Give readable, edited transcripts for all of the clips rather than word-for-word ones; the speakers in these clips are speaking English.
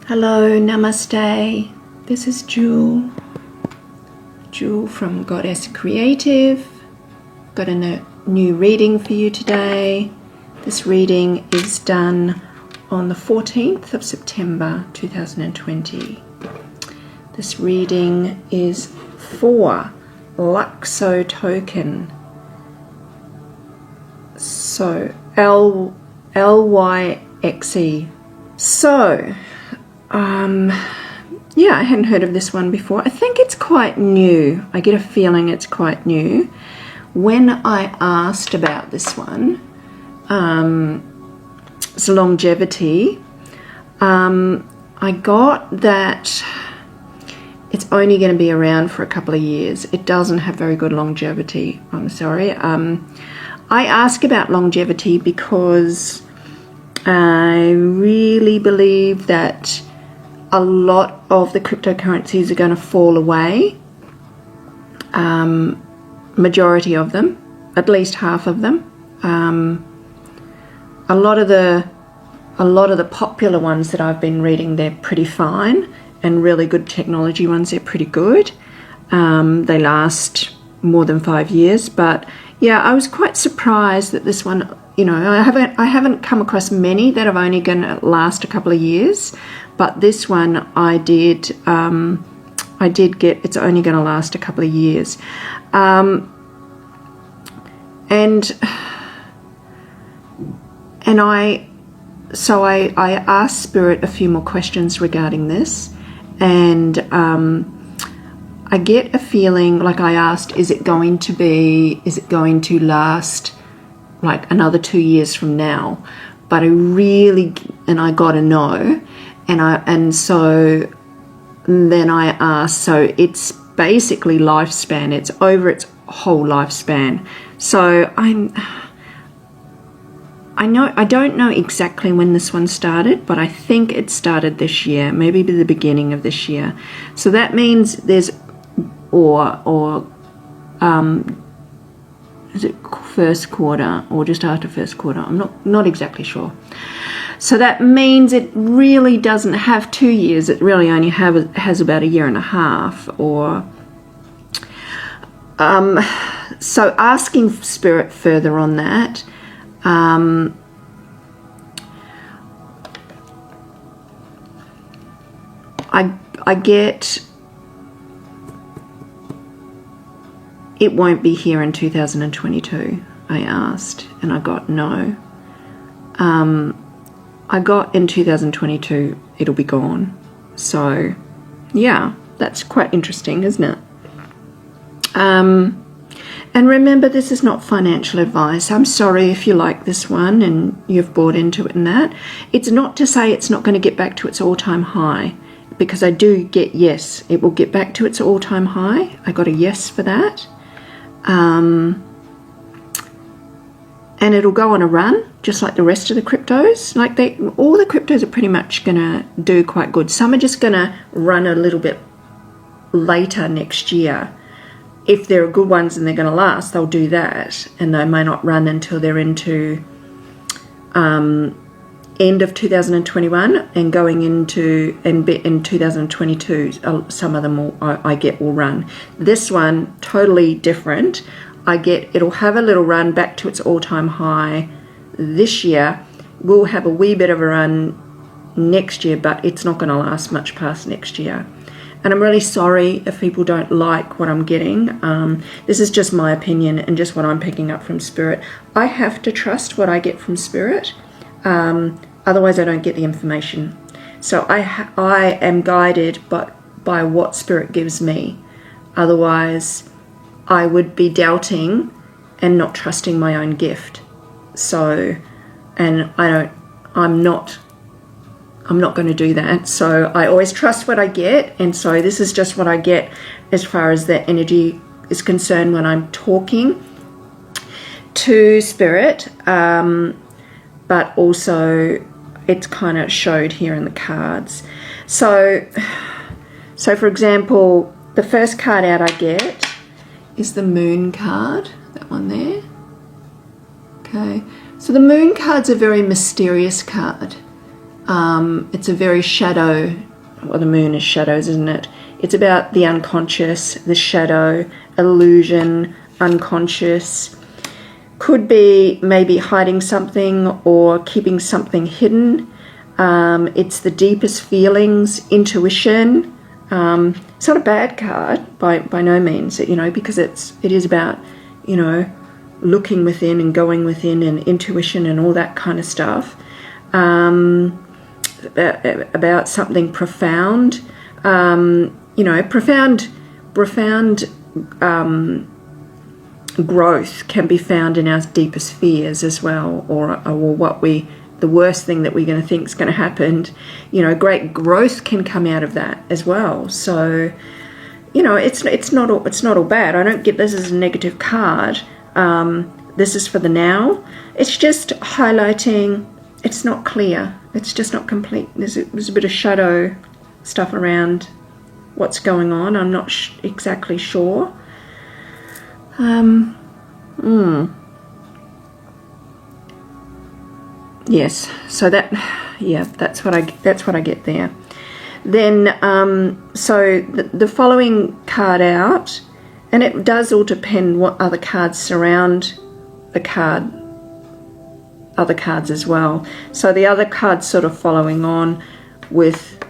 Hello, namaste. This is Jewel from Goddess Creative. Got a new reading for you today. This reading is done on the 14th of September 2020. This reading is for Lukso token. So LYXE. So yeah, I hadn't heard of this one before. I think it's quite new. I get a feeling it's quite new. When I asked about this one, it's longevity, I got that it's only going to be around for a couple of years. It doesn't have very good longevity, I'm sorry. I ask about longevity because I really believe that a lot of the cryptocurrencies are going to fall away. Majority of them, at least half of them. A lot of the popular ones that I've been reading, they're pretty fine, and really good technology ones, they're pretty good. They last more than 5 years, but yeah, I was quite surprised that this one, you know, I haven't come across many that are only going to last a couple of years, but this one I did get, it's only going to last a couple of years. And I asked Spirit a few more questions regarding this, and I get a feeling, like I asked, is it going to last like another 2 years from now? But I got a no, and so then I asked, so it's basically lifespan, it's over its whole lifespan. So I don't know exactly when this one started, but I think it started this year, maybe the beginning of this year. So that means there's is it first quarter or just after first quarter? I'm not exactly sure. So that means it really doesn't have 2 years. It really only has about a year and a half. Or so asking Spirit further on that. I get it won't be here in 2022, I asked, and I got no. I got in 2022, it'll be gone. So, yeah, that's quite interesting, isn't it? And remember, this is not financial advice. I'm sorry if you like this one and you've bought into it and that. It's not to say it's not going to get back to its all-time high, because I do get yes, it will get back to its all-time high. I got a yes for that. And it'll go on a run, just like the rest of the cryptos. Like all the cryptos are pretty much going to do quite good. Some are just going to run a little bit later next year. If they're good ones and they're going to last, they'll do that, and they may not run until they're into end of 2021 and going into in 2022. Some of them will run. This one totally different. I get it'll have a little run back to its all-time high this year. We'll have a wee bit of a run next year, but it's not going to last much past next year. And I'm really sorry if people don't like what I'm getting. This is just my opinion and just what I'm picking up from Spirit. I have to trust what I get from Spirit. Otherwise I don't get the information. So I am guided by what Spirit gives me. Otherwise I would be doubting and not trusting my own gift. So, and I'm not going to do that. So I always trust what I get, and so this is just what I get as far as the energy is concerned when I'm talking to Spirit, but also it's kind of showed here in the cards. So for example, the first card out I get is the Moon card, that one there. Okay, so the Moon card's a very mysterious card. It's a very shadow, well, the moon is shadows, isn't it? It's about the unconscious, the shadow, illusion, unconscious. Could be maybe hiding something or keeping something hidden. It's the deepest feelings, intuition. It's not a bad card by no means, you know, because it is about, you know, looking within and going within and intuition and all that kind of stuff. About something profound, you know, profound growth can be found in our deepest fears as well, or what the worst thing that we're going to think is going to happen. You know, great growth can come out of that as well. So, you know, it's not all bad. I don't get this as a negative card. This is for the now. It's just highlighting. It's not clear. It's just not complete. There's a bit of shadow stuff around what's going on. I'm not exactly sure. Yes. So that's what I get there. Then, so the following card out, and it does all depend what other cards surround the card. Other cards as well. So the other cards sort of following on with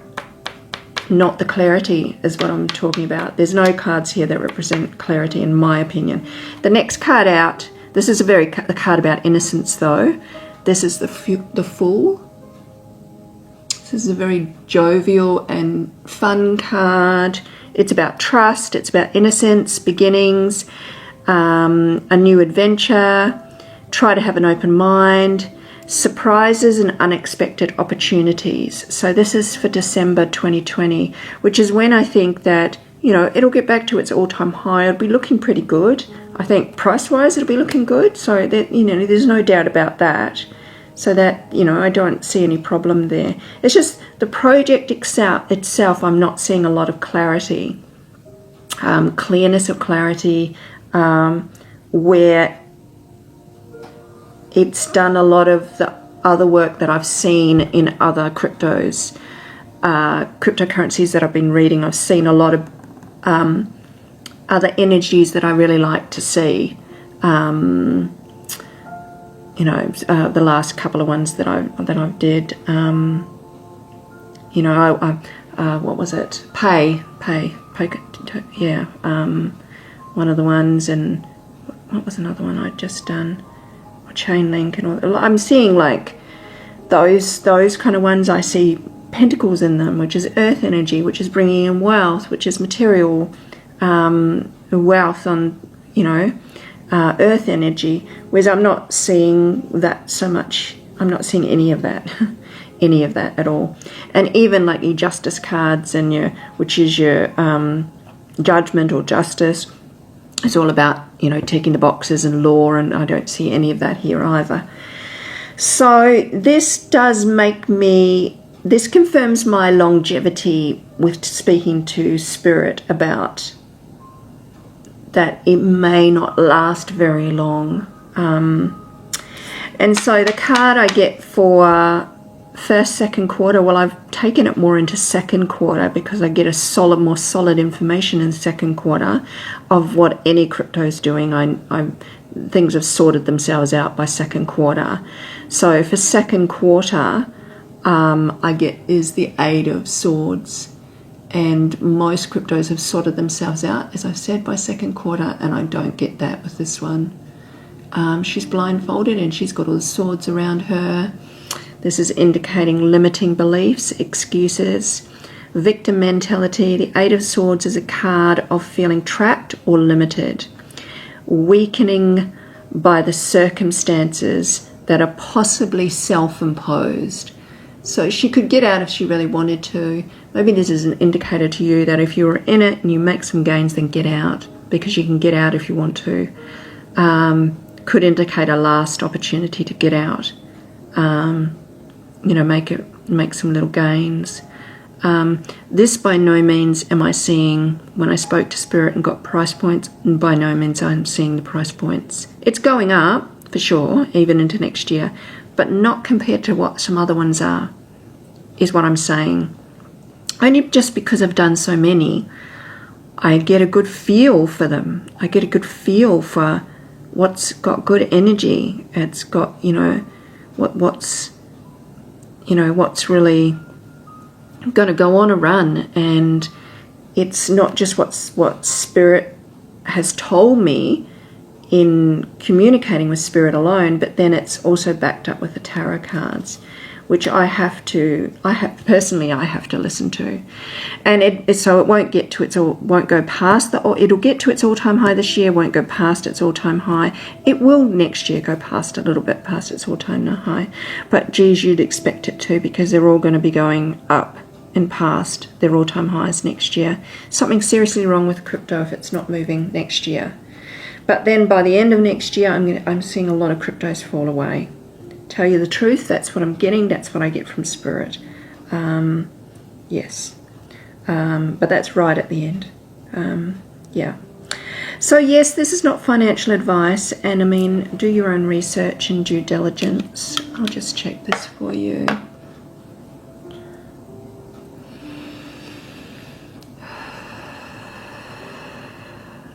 not the clarity is what I'm talking about. There's no cards here that represent clarity in my opinion. The next card out, this is a card about innocence though. This is the Fool. This is a very jovial and fun card. It's about trust, it's about innocence, beginnings, a new adventure. Try to have an open mind, surprises and unexpected opportunities. So this is for December 2020, which is when I think that, you know, it'll get back to its all-time high. It'll be looking pretty good. I think price-wise it'll be looking good. So that, you know, there's no doubt about that. So that, you know, I don't see any problem there. It's just the project itself I'm not seeing a lot of clarity, clearness of clarity, where it's done a lot of the other work that I've seen in other cryptos, cryptocurrencies that I've been reading. I've seen a lot of other energies that I really like to see. You know, the last couple of ones that I did. You know, what was it? Pay. Yeah. One of the ones, and what was another one I'd just done? Chain link and all. I'm seeing like those kind of ones. I see pentacles in them, which is earth energy, which is bringing in wealth, which is material wealth on, you know, earth energy. Whereas I'm not seeing that so much. I'm not seeing any of that, any of that at all. And even like your justice cards and which is your judgment or justice. It's all about, you know, ticking the boxes and law, and I don't see any of that here either. So this confirms my longevity with speaking to Spirit about that it may not last very long. And so the card I get for first, second quarter, well, I've taken it more into second quarter because I get more solid information in second quarter of what any crypto is doing. Things have sorted themselves out by second quarter. So for second quarter, I get is the Eight of Swords, and most cryptos have sorted themselves out, as I've said, by second quarter, and I don't get that with this one. She's blindfolded and she's got all the swords around her. This is indicating limiting beliefs, excuses, victim mentality. The Eight of Swords is a card of feeling trapped or limited, weakening by the circumstances that are possibly self-imposed. So she could get out if she really wanted to. Maybe this is an indicator to you that if you're in it and you make some gains, then get out, because you can get out if you want to. Could indicate a last opportunity to get out. You know, make some little gains. This by no means am I seeing, when I spoke to Spirit and got price points, and by no means I'm seeing the price points. It's going up for sure, even into next year, but not compared to what some other ones are. is what I'm saying. Only just because I've done so many, I get a good feel for them. I get a good feel for what's got good energy. It's got, you know, what's really going to go on a run. And it's not just what Spirit has told me in communicating with Spirit alone, but then it's also backed up with the tarot cards, which I have to listen to, and so it won't get to won't go past it'll get to its all-time high this year, won't go past its all-time high. It will next year go past a little bit past its all-time high, but geez, you'd expect it to, because they're all going to be going up and past their all-time highs next year. Something seriously wrong with crypto if it's not moving next year. But then by the end of next year, I'm seeing a lot of cryptos fall away. Tell you the truth, that's what I'm getting. That's what I get from Spirit. Yes. But that's right at the end. Yeah. So yes, this is not financial advice, and I mean, do your own research and due diligence. I'll just check this for you.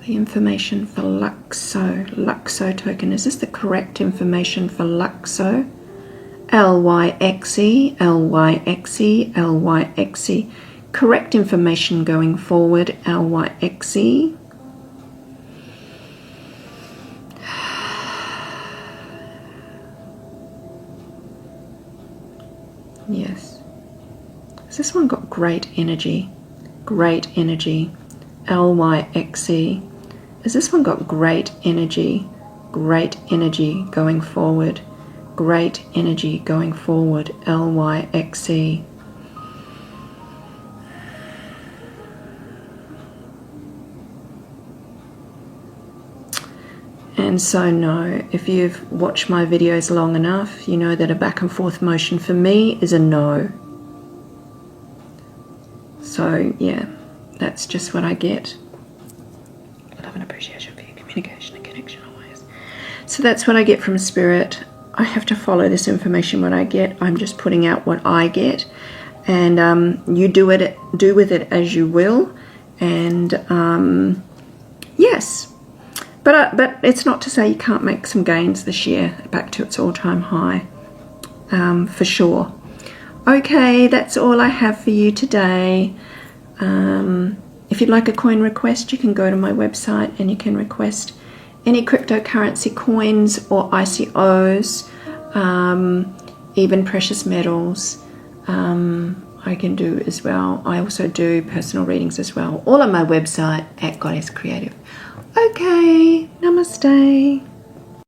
The information for Lukso token. Is this the correct information for Lukso? LYXE, LYXE, LYXE. Correct information going forward, LYXE. Yes. Has this one got great energy? Great energy. LYXE. Has this one got great energy? Great energy going forward. Great energy going forward. LYXE. And so no, if you've watched my videos long enough, you know that a back and forth motion for me is a no. So yeah, that's just what I get. Love and appreciation for your communication and connection always. So that's what I get from Spirit. I have to follow this information what I get. I'm just putting out what I get, and you do with it as you will. And yes, but it's not to say you can't make some gains this year back to its all-time high, for sure. Okay, that's all I have for you today. If you'd like a coin request, you can go to my website and you can request any cryptocurrency coins or ICOs, even precious metals. I can do as well. I also do personal readings as well, all on my website at Goddess Creative. Okay, namaste.